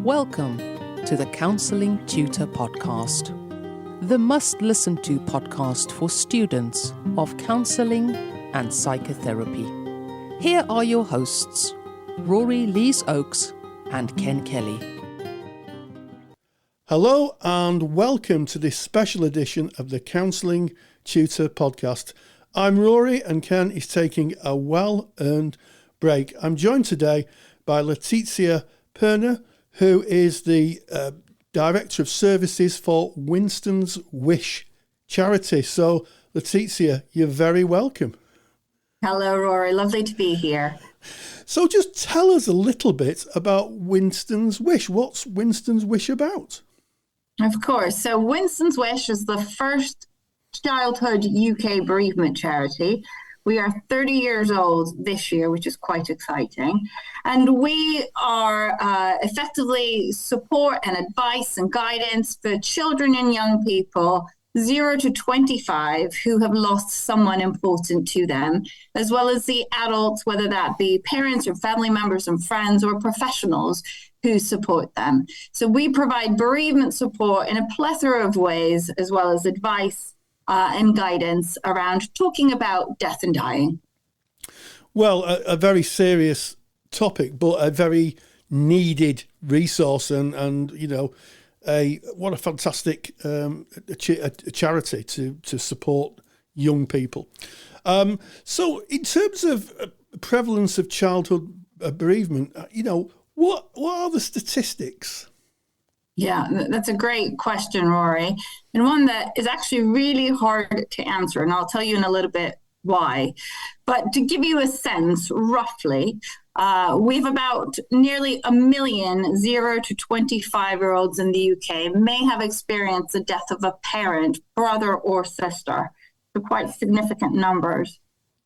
Welcome to the Counselling Tutor Podcast, the must-listen-to podcast for students of counselling and psychotherapy. Here are your hosts, Rory Lees-Oakes and Ken Kelly. Hello and welcome to this special edition of the Counselling Tutor Podcast. I'm Rory and Ken is taking a well-earned break. I'm joined today by Letizia Perner, who is the Director of Services for Winston's Wish charity. So, Letizia, you're very welcome. Hello, Rory. Lovely to be here. So just tell us a little bit about Winston's Wish. What's Winston's Wish about? Of course. So Winston's Wish is the first childhood UK bereavement charity. We are 30 years old this year, which is quite exciting. And we are effectively support and advice and guidance for children and young people 0 to 25 who have lost someone important to them, as well as the adults, whether that be parents or family members and friends or professionals who support them. So we provide bereavement support in a plethora of ways, as well as advice and guidance around talking about death and dying. Well, a very serious topic, but a very needed resource, and you know, what a fantastic charity to support young people. So, in terms of prevalence of childhood bereavement, you know, what are the statistics? Yeah, that's a great question, Rory, and one that is actually really hard to answer, and I'll tell you in a little bit why. But to give you a sense, roughly, we have about nearly 1 million 0 to 25-year-olds in the UK may have experienced the death of a parent, brother, or sister. So quite significant numbers.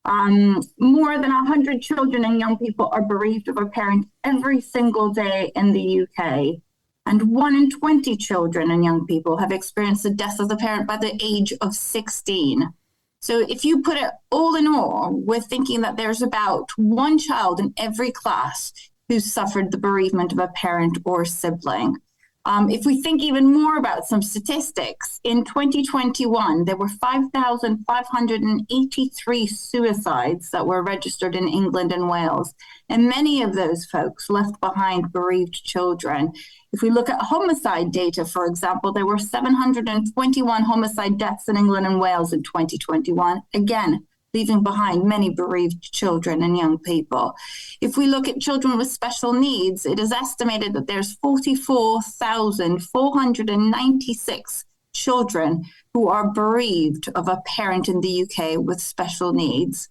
More than 100 children and young people are bereaved of a parent every single day in the UK. And 1 in 20 children and young people have experienced the death of the parent by the age of 16. So if you put it all in all, we're thinking that there's about one child in every class who suffered the bereavement of a parent or sibling. If we think even more about some statistics, in 2021, there were 5,583 suicides that were registered in England and Wales. And many of those folks left behind bereaved children. If we look at homicide data, for example, there were 721 homicide deaths in England and Wales in 2021. Again, leaving behind many bereaved children and young people. If we look at children with special needs, it is estimated that there's 44,496 children who are bereaved of a parent in the UK with special needs.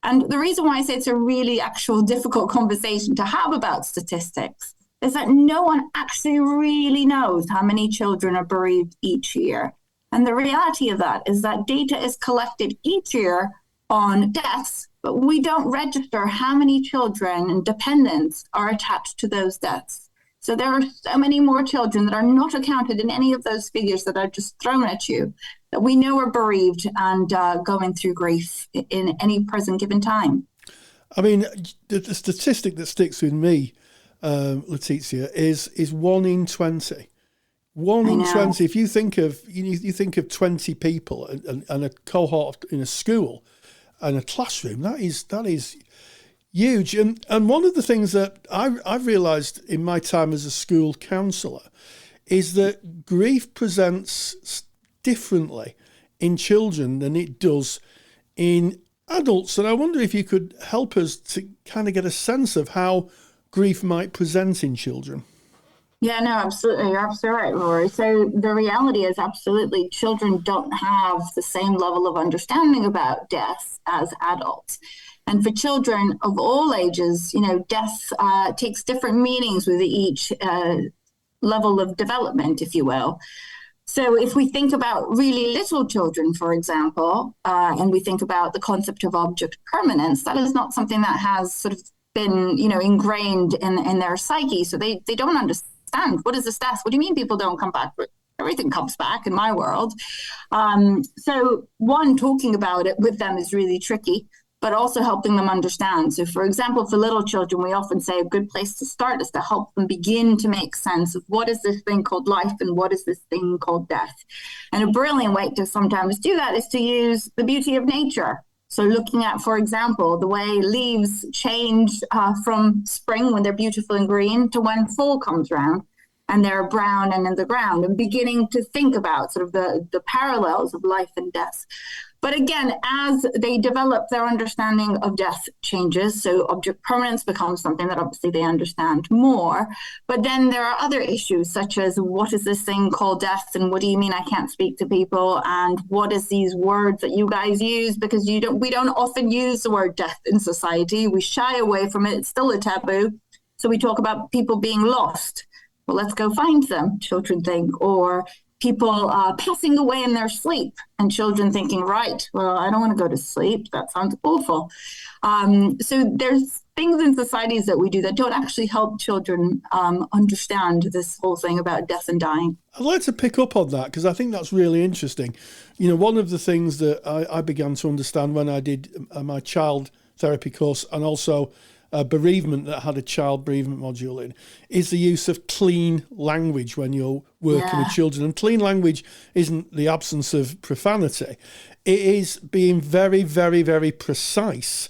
And the reason why I say it's a really actual difficult conversation to have about statistics is that no one actually really knows how many children are bereaved each year. And the reality of that is that data is collected each year on deaths, but we don't register how many children and dependents are attached to those deaths. So there are so many more children that are not accounted in any of those figures that are just thrown at you that we know are bereaved and going through grief in any present given time. I mean, the statistic that sticks with me, Letizia, is 1 in 20. 1 in 20. If you think of you think of 20 people and a cohort in a school and a classroom, that is huge. And one of the things that I've realised in my time as a school counsellor is that grief presents differently in children than it does in adults. And I wonder if you could help us to kind of get a sense of how grief might present in children. Yeah, no, absolutely. You're absolutely right, Rory. So the reality is absolutely children don't have the same level of understanding about death as adults. And for children of all ages, you know, death takes different meanings with each level of development, if you will. So if we think about really little children, for example, and we think about the concept of object permanence, that is not something that has sort of been, you know, ingrained in their psyche. So they don't understand. What is this death? What do you mean people don't come back? Everything comes back in my world. So one, talking about it with them is really tricky. but also helping them understand. So, for example, for little children, we often say a good place to start is to help them begin to make sense of what is this thing called life and what is this thing called death. And a brilliant way to sometimes do that is to use the beauty of nature. So looking at, for example, the way leaves change from spring when they're beautiful and green to when fall comes around and they're brown and in the ground, and beginning to think about sort of the parallels of life and death. But again, as they develop, their understanding of death changes. So object permanence becomes something that obviously they understand more. But then there are other issues such as, what is this thing called death? And what do you mean I can't speak to people? And what is these words that you guys use? Because we don't often use the word death in society. We shy away from it. It's still a taboo. So we talk about people being lost. Well, let's go find them, children think. Or people passing away in their sleep, and children thinking, right, well, I don't want to go to sleep. That sounds awful. So there's things in societies that we do that don't actually help children understand this whole thing about death and dying. I'd like to pick up on that because I think that's really interesting. You know, one of the things that I began to understand when I did my child therapy course, and also bereavement that had a child bereavement module in, is the use of clean language when you're working with children. And clean language isn't the absence of profanity. It is being very, very, very precise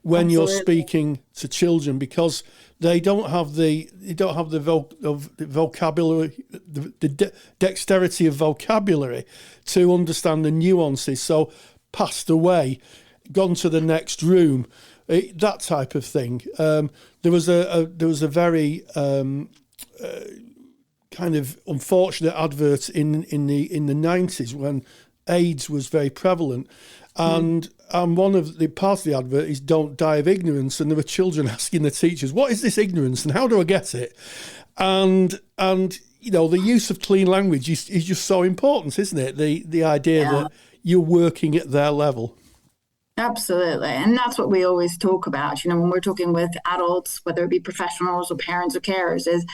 when you're speaking to children, because they don't have the vocabulary, the dexterity of vocabulary to understand the nuances. So passed away, gone to the next room, that type of thing. There was a very kind of unfortunate advert in the 90s when AIDS was very prevalent, and one of the parts of the advert is "Don't die of ignorance," and there were children asking the teachers, "What is this ignorance, and how do I get it?" And you know, the use of clean language is just so important, isn't it? The idea that you're working at their level. Absolutely. And that's what we always talk about, you know, when we're talking with adults, whether it be professionals or parents or carers, is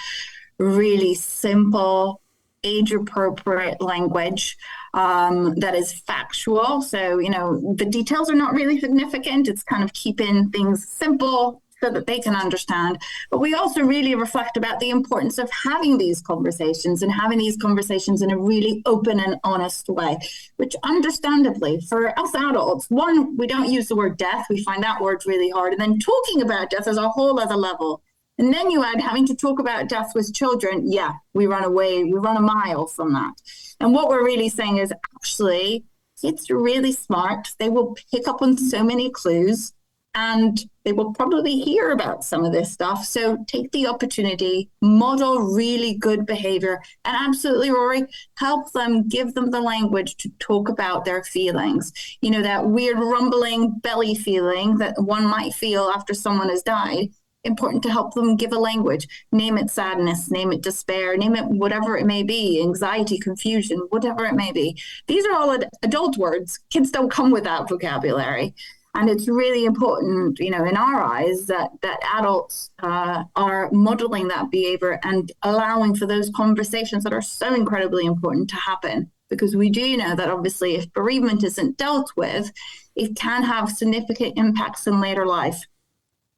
really simple, age-appropriate language that is factual. So, you know, the details are not really significant. It's kind of keeping things simple so that they can understand. But we also really reflect about the importance of having these conversations and having these conversations in a really open and honest way, which understandably for us adults, one, we don't use the word death. We find that word really hard. And then talking about death is a whole other level. And then you add having to talk about death with children. Yeah, we run a mile from that. And what we're really saying is actually, kids are really smart. They will pick up on so many clues, and they will probably hear about some of this stuff. So take the opportunity, model really good behavior, and absolutely, Rory, help them, give them the language to talk about their feelings. You know, that weird rumbling belly feeling that one might feel after someone has died. Important to help them give a language. Name it sadness, name it despair, name it whatever it may be, anxiety, confusion, whatever it may be. These are all adult words. Kids don't come with that vocabulary. And it's really important, you know, in our eyes that adults are modeling that behavior and allowing for those conversations that are so incredibly important to happen. Because we do know that obviously if bereavement isn't dealt with, it can have significant impacts in later life.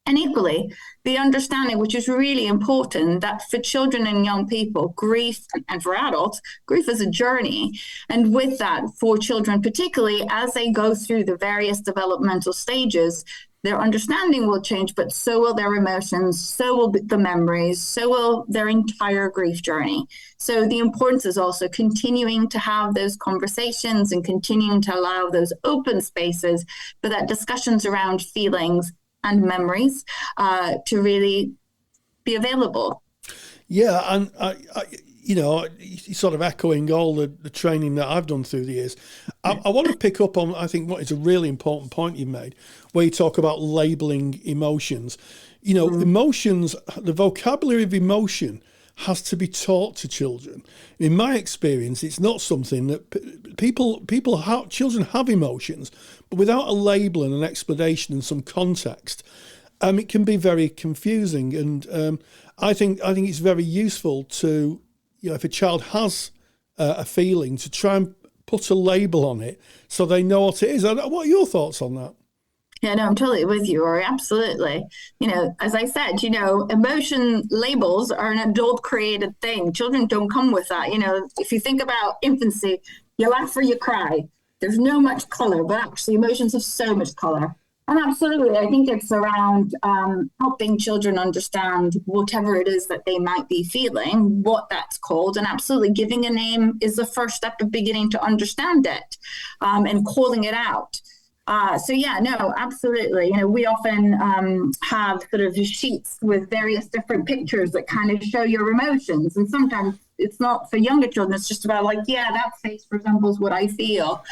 And equally, the understanding, which is really important, that for children and young people, grief, and for adults, grief is a journey. And with that, for children particularly, as they go through the various developmental stages, their understanding will change, but so will their emotions, so will the memories, so will their entire grief journey. So the importance is also continuing to have those conversations and continuing to allow those open spaces for that discussions around feelings and memories to really be available. Yeah, and I you know, sort of echoing all the training that I've done through the years, I want to pick up on, I think, what is a really important point you made, where you talk about labeling emotions. You know, emotions, the vocabulary of emotion has to be taught to children. In my experience, it's not something that children have emotions, but without a label and an explanation and some context, it can be very confusing. And I think it's very useful to, you know, if a child has a feeling, to try and put a label on it so they know what it is. What are your thoughts on that? Yeah, no, I'm totally with you, Rory. Absolutely. As I said, emotion labels are an adult created thing. Children don't come with that. If you think about infancy, you laugh or you cry. There's no much color, but actually emotions have so much color. And absolutely, I think it's around helping children understand whatever it is that they might be feeling, what that's called. And absolutely, giving a name is the first step of beginning to understand it and calling it out. No, absolutely. We often have sort of sheets with various different pictures that kind of show your emotions. And sometimes it's not for younger children. It's just about that face resembles what I feel.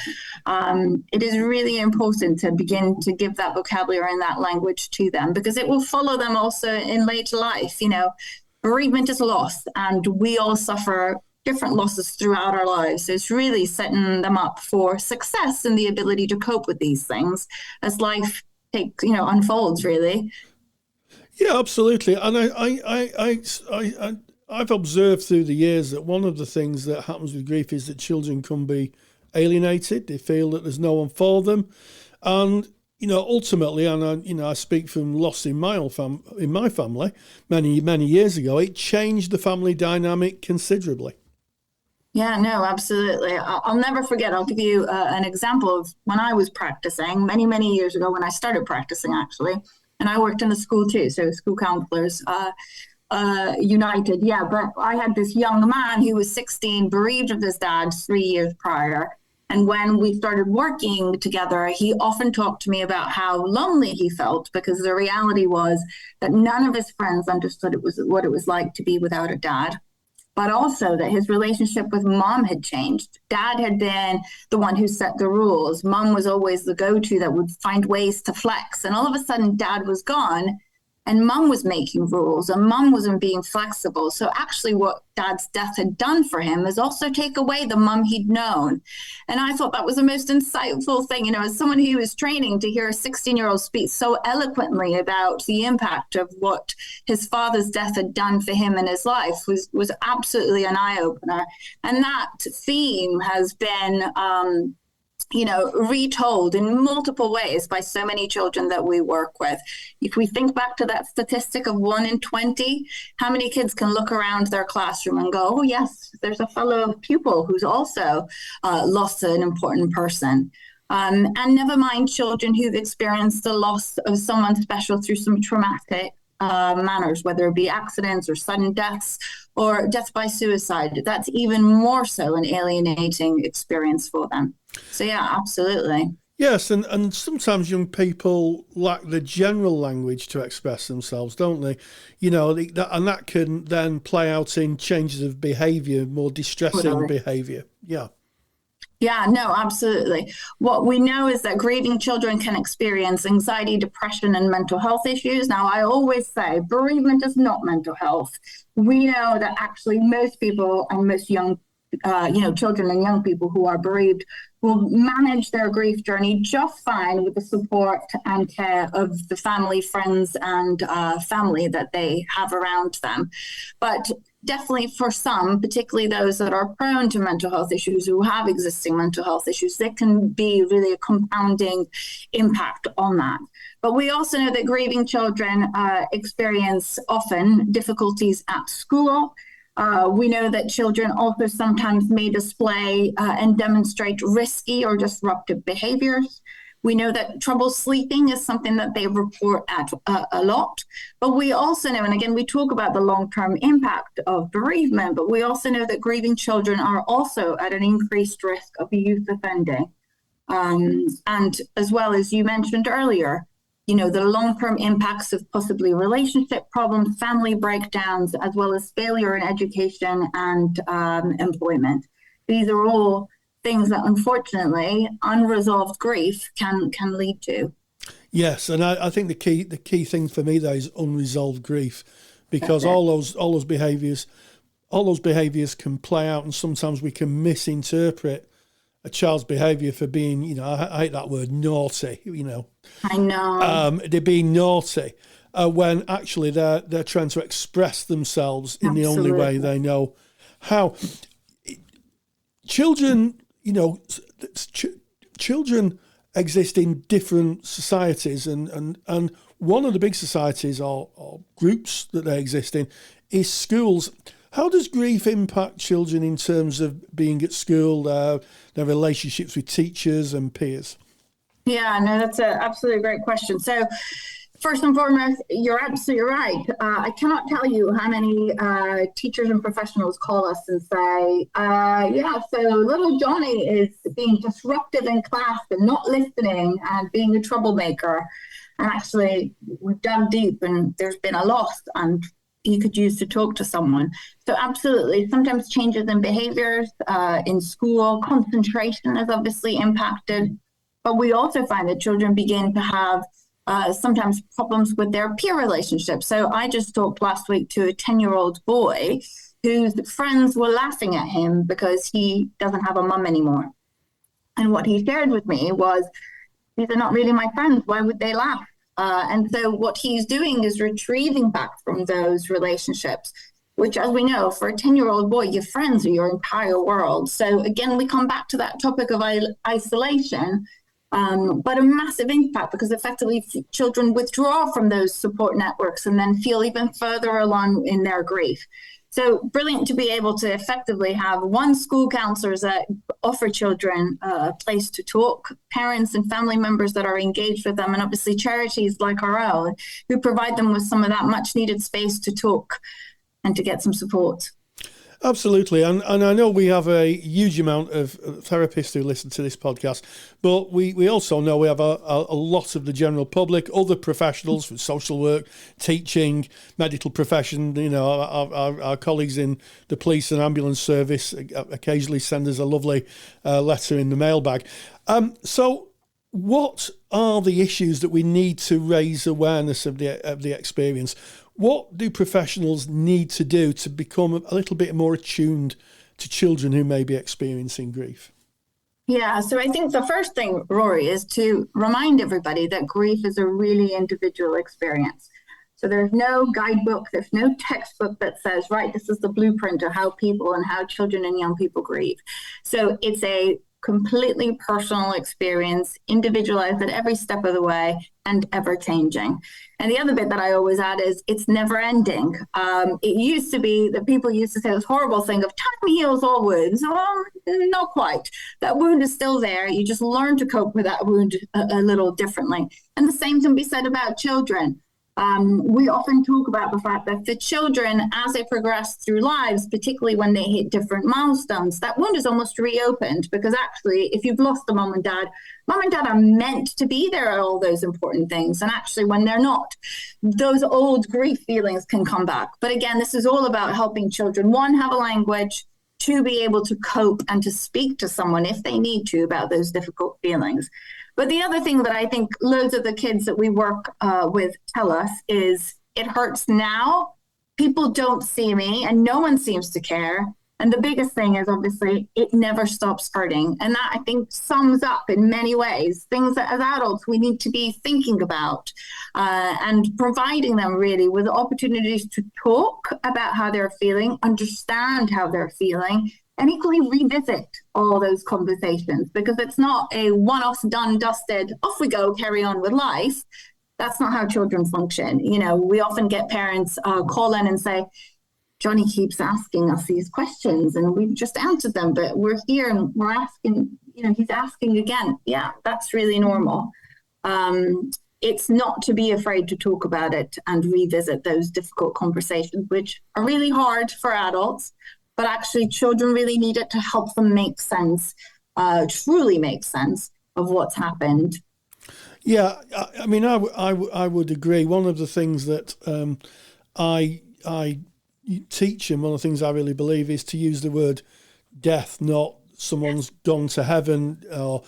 It is really important to begin to give that vocabulary and that language to them, because it will follow them also in later life. Bereavement is loss, and we all suffer different losses throughout our lives. So it's really setting them up for success and the ability to cope with these things as life unfolds, really. Yeah, absolutely. And I've observed through the years that one of the things that happens with grief is that children can be alienated. They feel that there's no one for them. And, ultimately, and I speak from loss in my family many, many years ago, it changed the family dynamic considerably. Yeah, no, absolutely. I'll never forget. I'll give you an example of when I was practicing many, many years ago, when I started practicing, actually. And I worked in the school too, so school counselors united. Yeah, but I had this young man who was 16, bereaved of his dad 3 years prior. And when we started working together, he often talked to me about how lonely he felt, because the reality was that none of his friends understood what it was like to be without a dad. But also that his relationship with mom had changed. Dad had been the one who set the rules. Mom was always the go-to that would find ways to flex. And all of a sudden, dad was gone, and mom was making rules, and mom wasn't being flexible. So actually what dad's death had done for him is also take away the mom he'd known. And I thought that was the most insightful thing, as someone who was training, to hear a 16-year-old speak so eloquently about the impact of what his father's death had done for him in his life was absolutely an eye-opener. And that theme has been retold in multiple ways by so many children that we work with. If we think back to that statistic of 1 in 20, how many kids can look around their classroom and go, oh, yes, there's a fellow pupil who's also lost an important person. And never mind children who've experienced the loss of someone special through some traumatic manners, whether it be accidents or sudden deaths or death by suicide. That's even more so an alienating experience for them. So, yeah, absolutely. Yes, and sometimes young people lack the general language to express themselves, don't they? And that can then play out in changes of behaviour, more distressing behaviour. Yeah. Yeah, no, absolutely. What we know is that grieving children can experience anxiety, depression, and mental health issues. Now, I always say bereavement is not mental health. We know that actually most people and most young children and young people who are bereaved will manage their grief journey just fine with the support and care of the family, friends, and family that they have around them. But definitely for some, particularly those that are prone to mental health issues, who have existing mental health issues, there can be really a compounding impact on that. But we also know that grieving children experience often difficulties at school. We know that children also sometimes may display and demonstrate risky or disruptive behaviors. We know that trouble sleeping is something that they report at a lot. But we also know, and again, we talk about the long-term impact of bereavement, but we also know that grieving children are also at an increased risk of youth offending. And as well as you mentioned earlier, the long-term impacts of possibly relationship problems, family breakdowns, as well as failure in education and employment. These are all things that, unfortunately, unresolved grief can lead to. Yes, and I think the key thing for me there is unresolved grief, because all those behaviours can play out, and sometimes we can misinterpret a child's behaviour for being, I hate that word, naughty. I know. They're being naughty when actually they're trying to express themselves in the only way they know how. Children, children exist in different societies, and one of the big societies or groups that they exist in is schools. How does grief impact children in terms of being at school, their relationships with teachers and peers? Yeah, no, that's an absolutely great question. So first and foremost, you're absolutely right. I cannot tell you how many teachers and professionals call us and say, so little Johnny is being disruptive in class and not listening and being a troublemaker. And actually, we've dug deep and there's been a loss and he could use to talk to someone. So absolutely, sometimes changes in behaviors in school, concentration is obviously impacted. But we also find that children begin to have sometimes problems with their peer relationships. So I just talked last week to a 10-year-old boy whose friends were laughing at him because he doesn't have a mum anymore. And what he shared with me was, these are not really my friends. Why would they laugh? And so what he's doing is retrieving back from those relationships, which, as we know, for a 10-year-old boy, your friends are your entire world. So again, we come back to that topic of isolation. But a massive impact, because effectively children withdraw from those support networks and then feel even further along in their grief. So brilliant to be able to effectively have one school counselors that offer children a place to talk, parents and family members that are engaged with them, and obviously charities like our own who provide them with some of that much needed space to talk and to get some support. Absolutely. And I know we have a huge amount of therapists who listen to this podcast, but we also know we have a lot of the general public, other professionals from social work, teaching, medical profession. You know, our colleagues in the police and ambulance service occasionally send us a lovely letter in the mailbag. So what are the issues that we need to raise awareness of the experience? What do professionals need to do to become a little bit more attuned to children who may be experiencing grief? Yeah, so I think the first thing, Rory, is to remind everybody that grief is a really individual experience. So there's no guidebook, there's no textbook that says, right, this is the blueprint of how people and how children and young people grieve. So it's a completely personal experience, individualized at every step of the way and ever changing. And the other bit that I always add is it's never ending. It used to be that people used to say this horrible thing of time heals all wounds. Well, not quite. That wound is still there. You just learn to cope with that wound a little differently. And the same can be said about children. We often talk about the fact that for children, as they progress through lives, particularly when they hit different milestones, that wound is almost reopened, because actually, if you've lost a mom and dad are meant to be there at all those important things. And actually, when they're not, those old grief feelings can come back. But again, this is all about helping children, one, have a language, two, be able to cope and to speak to someone if they need to about those difficult feelings. But the other thing that I think loads of the kids that we work with tell us is, it hurts now. People don't see me and no one seems to care. And the biggest thing is, obviously, it never stops hurting. And that, I think, sums up in many ways things that as adults we need to be thinking about and providing them really with opportunities to talk about how they're feeling, understand how they're feeling, and equally revisit all those conversations, because it's not a one-off, done, dusted, off we go, carry on with life. That's not how children function. You know, we often get parents call in and say, Johnny keeps asking us these questions and we've just answered them, but we're here and we're asking, you know, he's asking again. Yeah, that's really normal. It's not to be afraid to talk about it and revisit those difficult conversations, which are really hard for adults. But actually, children really need it to help them make sense, truly make sense of what's happened. Yeah, I mean, I would agree. One of the things that I teach, and one of the things I really believe, is to use the word death, not someone's gone to heaven or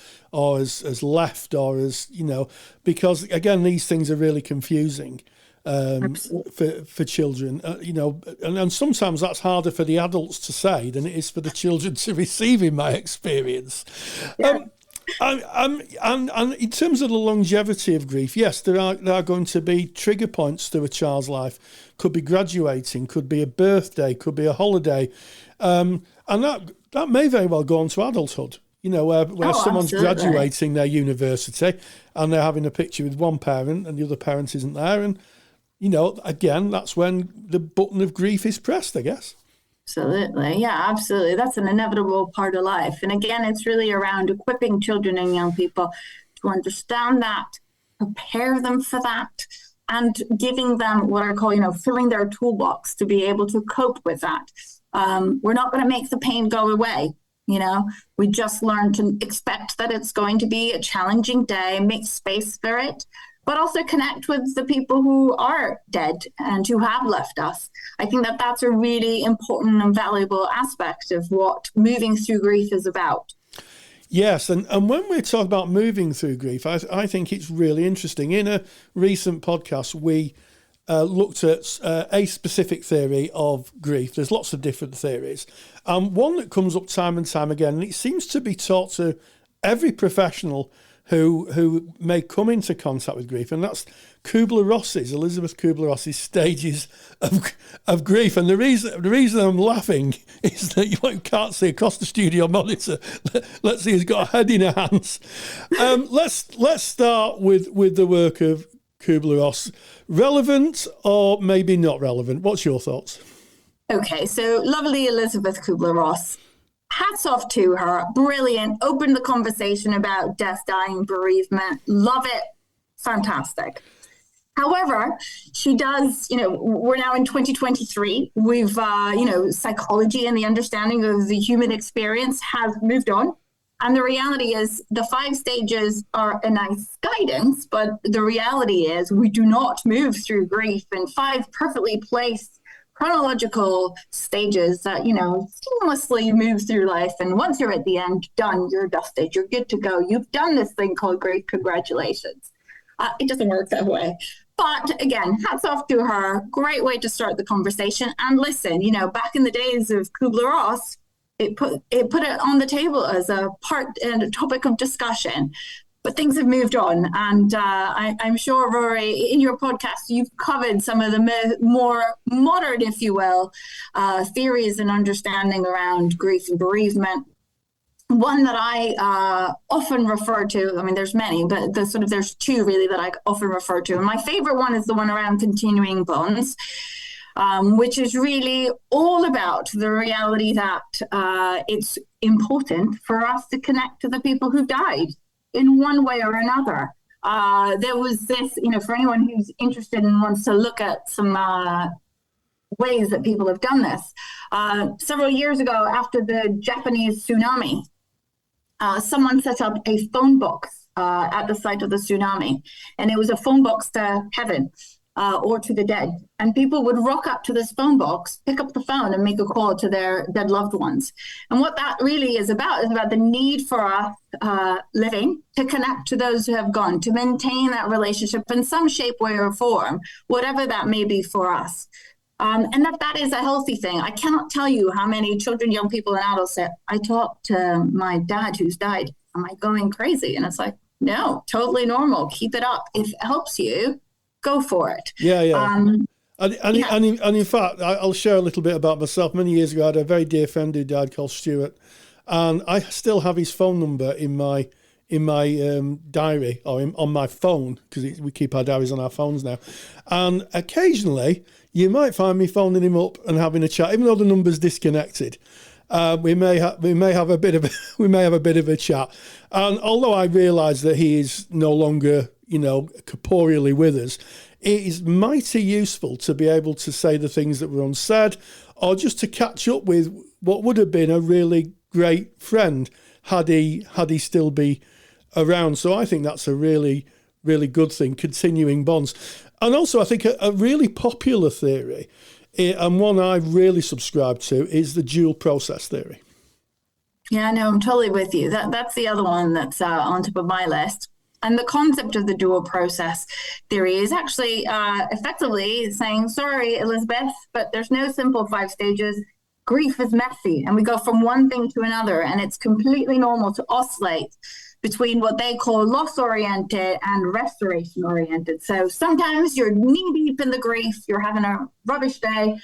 has left, or as, you know, because again, these things are really confusing. For children, you know, and sometimes that's harder for the adults to say than it is for the children to receive, in my experience. Yeah. And in terms of the longevity of grief, yes, there are going to be trigger points to a child's life. Could be graduating, could be a birthday, could be a holiday, and that may very well go on to adulthood. You know, where someone's absolutely. graduating their university and they're having a picture with one parent and the other parent isn't there. And, you know, again, that's when the button of grief is pressed, I guess. Absolutely. Yeah, absolutely. That's an inevitable part of life. And again, it's really around equipping children and young people to understand that, prepare them for that, and giving them what I call, filling their toolbox to be able to cope with that. We're not going to make the pain go away. We just learn to expect that it's going to be a challenging day, make space for it, but also connect with the people who are dead and who have left us. I think that that's a really important and valuable aspect of what moving through grief is about. Yes, and when we're talking about moving through grief, I think it's really interesting. In a recent podcast, we looked at a specific theory of grief. There's lots of different theories. One that comes up time and time again, and it seems to be taught to every professional who may come into contact with grief, and that's Elizabeth Kubler-Ross's stages of grief. And the reason I'm laughing is that you can't see across the studio monitor. Let's see, he's got a head in her hands. Let's start with the work of Kubler-Ross. Relevant or maybe not relevant? What's your thoughts? Okay, so lovely Elizabeth Kubler-Ross. Hats off to her. Brilliant. Opened the conversation about death, dying, bereavement. Love it. Fantastic. However, she does, we're now in 2023. We've, psychology and the understanding of the human experience has moved on. And the reality is the 5 stages are a nice guidance, but the reality is we do not move through grief in 5 perfectly placed chronological stages that, seamlessly move through life. And once you're at the end, done, you're dusted, you're good to go. You've done this thing called grief. Congratulations. It doesn't work that way. But again, hats off to her. Great way to start the conversation. And listen, back in the days of Kubler-Ross, it put it on the table as a part and a topic of discussion. But things have moved on. And I'm sure, Rory, in your podcast, you've covered some of the more modern, if you will, theories and understanding around grief and bereavement. One that I often refer to, there's many, but there's 2 really that I often refer to. And my favorite one is the one around continuing bonds, which is really all about the reality that it's important for us to connect to the people who died in one way or another. There was this, for anyone who's interested and wants to look at some ways that people have done this. Several years ago, after the Japanese tsunami, someone set up a phone box at the site of the tsunami. And it was a phone box to heaven or to the dead. And people would rock up to this phone box, pick up the phone and make a call to their dead loved ones. And what that really is about the need for us living to connect to those who have gone, to maintain that relationship in some shape, way, or form, whatever that may be for us. And that is a healthy thing. I cannot tell you how many children, young people, and adults say, I talked to my dad who's died. Am I going crazy? And it's like, no, totally normal. Keep it up. If it helps you, go for it. Yeah. And in fact, I'll share a little bit about myself. Many years ago, I had a very dear friend who died called Stuart. And I still have his phone number in my diary or on my phone, because we keep our diaries on our phones now. And occasionally you might find me phoning him up and having a chat, even though the number's disconnected. We may have a bit of a chat. And although I realise that he is no longer, corporeally with us, it is mighty useful to be able to say the things that were unsaid, or just to catch up with what would have been a really great friend had he still be around. So I think that's a really, really good thing, continuing bonds. And also I think a really popular theory, and one I really subscribe to, is the dual process theory. Yeah, no, I'm totally with you. That's the other one that's on top of my list. And the concept of the dual process theory is actually effectively saying, sorry, Elizabeth, but there's no simple 5 stages. Grief is messy, and we go from one thing to another, and it's completely normal to oscillate between what they call loss-oriented and restoration-oriented. So sometimes you're knee-deep in the grief, you're having a rubbish day,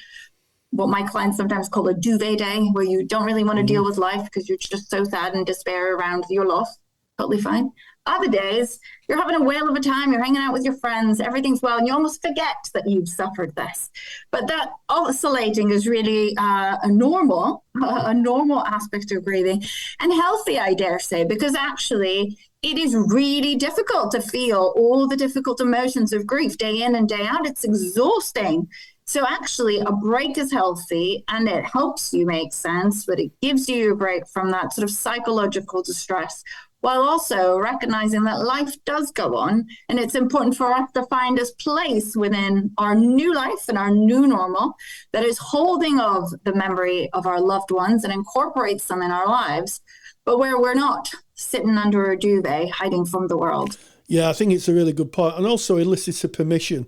what my clients sometimes call a duvet day, where you don't really want to deal with life because you're just so sad and despair around your loss. Totally fine. Other days, you're having a whale of a time, you're hanging out with your friends, everything's well, and you almost forget that you've suffered this. But that oscillating is really a normal aspect of grieving, and healthy, I dare say, because actually it is really difficult to feel all the difficult emotions of grief day in and day out. It's exhausting. So actually a break is healthy, and it helps you make sense, but it gives you a break from that sort of psychological distress, while also recognizing that life does go on, and it's important for us to find a place within our new life and our new normal that is holding of the memory of our loved ones and incorporates them in our lives, but where we're not sitting under a duvet hiding from the world. Yeah, I think it's a really good point, and also elicits a permission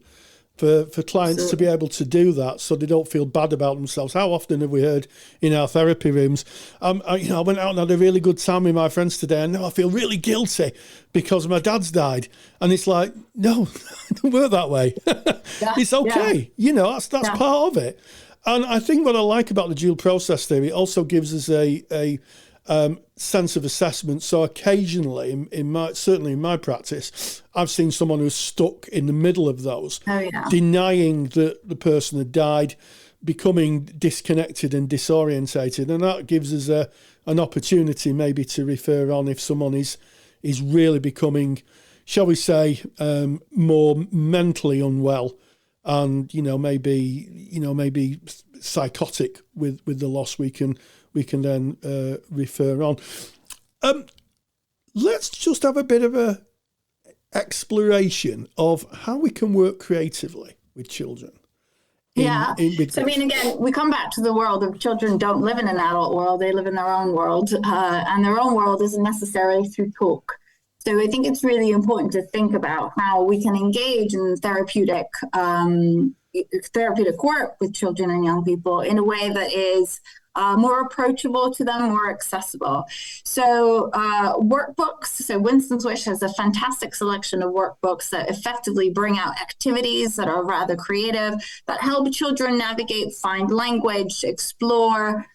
for clients to be able to do that, so they don't feel bad about themselves. How often have we heard in our therapy rooms, I went out and had a really good time with my friends today, and now I feel really guilty because my dad's died. And it's like, no, don't work that way. It's okay. That's part of it. And I think what I like about the dual process theory, it also gives us a sense of assessment. So occasionally, certainly in my practice, I've seen someone who's stuck in the middle of those, denying that the person had died, becoming disconnected and disorientated, and that gives us an opportunity maybe to refer on if someone is really becoming, shall we say, more mentally unwell, and maybe psychotic with the loss. We can then refer on. Let's just have a bit of a exploration of how we can work creatively with children. Again, we come back to the world of children don't live in an adult world. They live in their own world, and their own world isn't necessarily through talk. So I think it's really important to think about how we can engage in therapeutic work with children and young people in a way that is more approachable to them, more accessible. So workbooks, so Winston's Wish has a fantastic selection of workbooks that effectively bring out activities that are rather creative, that help children navigate, find language, explore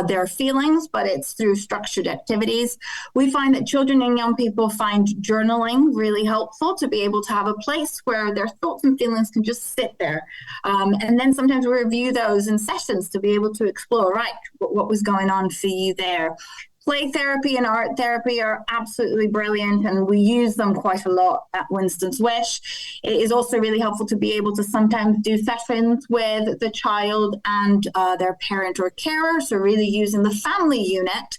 their feelings, but it's through structured activities. We find that children and young people find journaling really helpful to be able to have a place where their thoughts and feelings can just sit there. And then sometimes we review those in sessions to be able to explore, what was going on for you there. Play therapy and art therapy are absolutely brilliant, and we use them quite a lot at Winston's Wish. It is also really helpful to be able to sometimes do sessions with the child and their parent or carer, so really using the family unit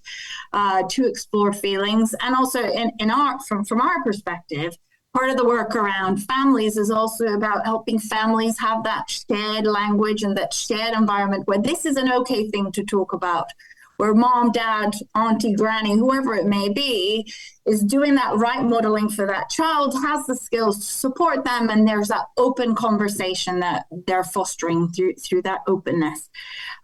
to explore feelings. And also in art, from our perspective, part of the work around families is also about helping families have that shared language and that shared environment where this is an okay thing to talk about, where mom, dad, auntie, granny, whoever it may be, is doing that right modeling for that child, has the skills to support them, and there's that open conversation that they're fostering through that openness.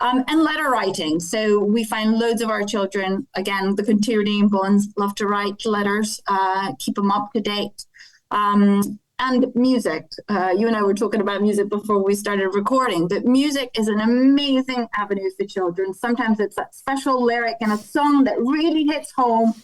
And letter writing. So we find loads of our children, again, the Contierney ones, love to write letters, keep them up to date. And music. You and I were talking about music before we started recording, but music is an amazing avenue for children. Sometimes it's that special lyric in a song that really hits home.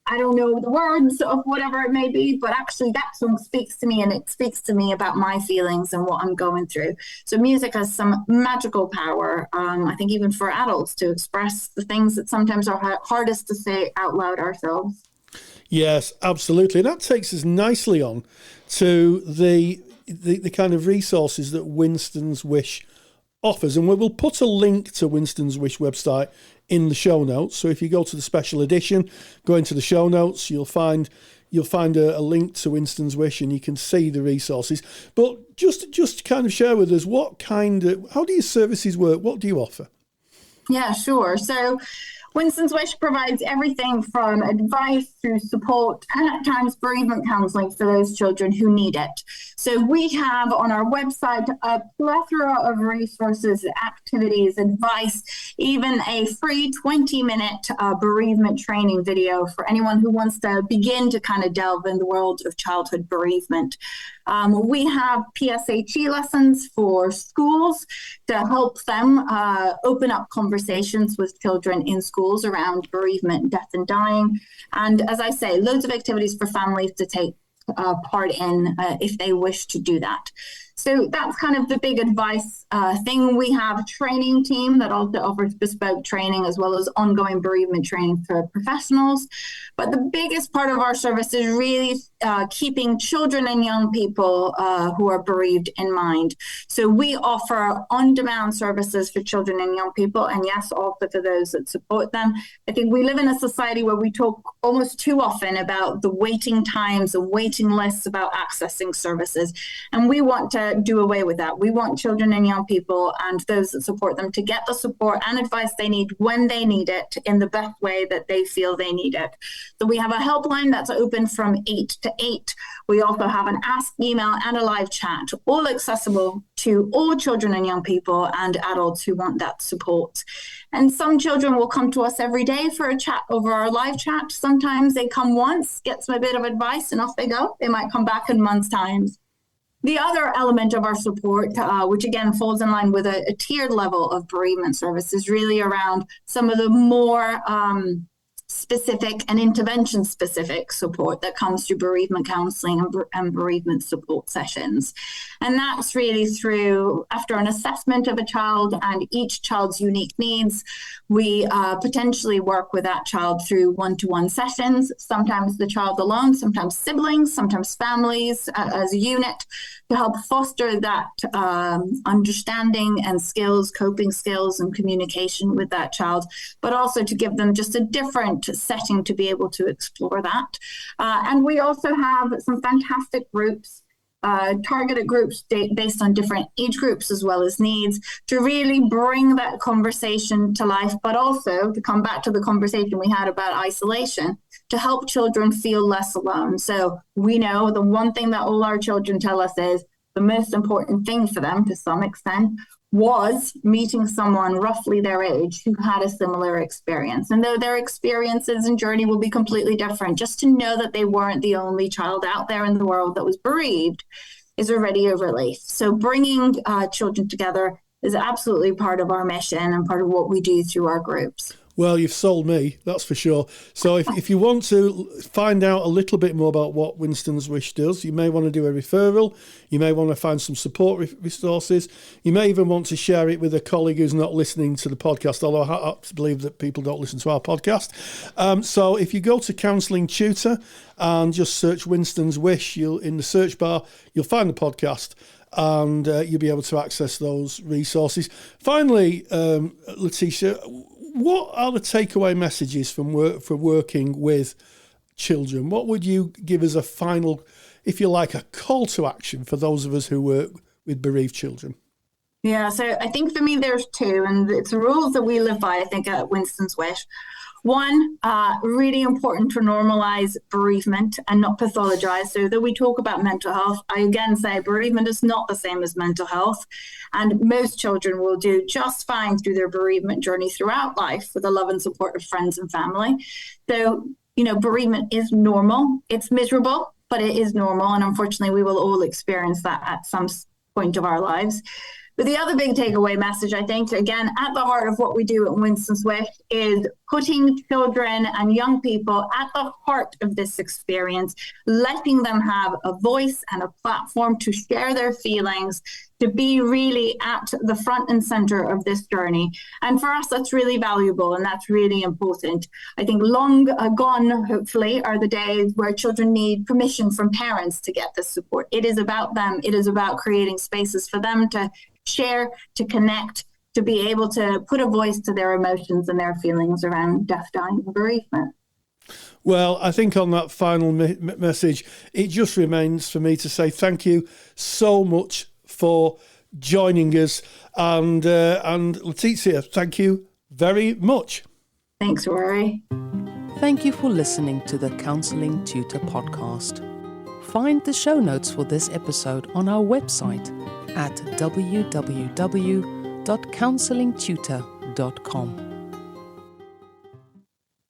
I don't know the words of whatever it may be, but actually that song speaks to me, and it speaks to me about my feelings and what I'm going through. So music has some magical power, I think even for adults, to express the things that sometimes are hardest to say out loud ourselves. Yes, absolutely. That takes us nicely on to the kind of resources that Winston's Wish offers. And we will put a link to Winston's Wish website in the show notes. So if you go to the special edition, go into the show notes, you'll find a link to Winston's Wish, and you can see the resources. But just kind of share with us how do your services work? What do you offer? Yeah, sure. So Winston's Wish provides everything from advice through support and at times bereavement counseling for those children who need it. So we have on our website a plethora of resources, activities, advice, even a free 20-minute bereavement training video for anyone who wants to begin to kind of delve in the world of childhood bereavement. We have PSHE lessons for schools to help them open up conversations with children in schools around bereavement, death, and dying. And as I say, loads of activities for families to take part in if they wish to do that. So that's kind of the big advice thing. We have a training team that also offers bespoke training as well as ongoing bereavement training for professionals. But the biggest part of our service is really keeping children and young people who are bereaved in mind. So we offer on-demand services for children and young people, and yes, also for those that support them. I think we live in a society where we talk almost too often about the waiting times and waiting lists about accessing services, and we want to do away with that. We want children and young people and those that support them to get the support and advice they need when they need it in the best way that they feel they need it. So we have a helpline that's open from 8 to 8. We also have an ask, email, and a live chat, all accessible to all children and young people and adults who want that support. And some children will come to us every day for a chat over our live chat. Sometimes they come once, get some bit of advice, and off they go. They might come back in months' times. The other element of our support, which again falls in line with a tiered level of bereavement service, is really around some of the more specific and intervention specific support that comes through bereavement counseling and bereavement support sessions. And that's really through, after an assessment of a child and each child's unique needs, we potentially work with that child through one-to-one sessions, sometimes the child alone, sometimes siblings, sometimes families as a unit, to help foster that understanding and skills, coping skills and communication with that child, but also to give them just a different setting to be able to explore that. And we also have some fantastic groups, targeted groups based on different age groups as well as needs, to really bring that conversation to life, but also to come back to the conversation we had about isolation, to help children feel less alone. So we know the one thing that all our children tell us is the most important thing for them to some extent was meeting someone roughly their age who had a similar experience. And though their experiences and journey will be completely different, just to know that they weren't the only child out there in the world that was bereaved is already a relief. So bringing children together is absolutely part of our mission and part of what we do through our groups. Well, you've sold me, that's for sure. So if you want to find out a little bit more about what Winston's Wish does, you may want to do a referral. You may want to find some support resources. You may even want to share it with a colleague who's not listening to the podcast, although I believe that people don't listen to our podcast. So if you go to Counselling Tutor and just search Winston's Wish, in the search bar, you'll find the podcast. And you'll be able to access those resources. Finally, Letitia, what are the takeaway messages from working with children? What would you give as a final, if you like, a call to action for those of us who work with bereaved children? Yeah, so I think for me there's two, and it's rules that we live by, I think, at Winston's Wish. One, really important to normalize bereavement and not pathologize. So that we talk about mental health, I again say bereavement is not the same as mental health. And most children will do just fine through their bereavement journey throughout life with the love and support of friends and family. So, bereavement is normal. It's miserable, but it is normal. And unfortunately, we will all experience that at some point of our lives. But the other big takeaway message, I think, again, at the heart of what we do at Winston's Wish is putting children and young people at the heart of this experience, letting them have a voice and a platform to share their feelings, to be really at the front and center of this journey. And for us, that's really valuable and that's really important. I think long gone, hopefully, are the days where children need permission from parents to get this support. It is about them. It is about creating spaces for them to share, to connect, to be able to put a voice to their emotions and their feelings around death, dying, and bereavement. Well, I think on that final message, it just remains for me to say thank you so much for joining us. And Letitia, thank you very much. Thanks, Rory. Thank you for listening to the Counseling Tutor podcast. Find the show notes for this episode on our website at www.counsellingtutor.com.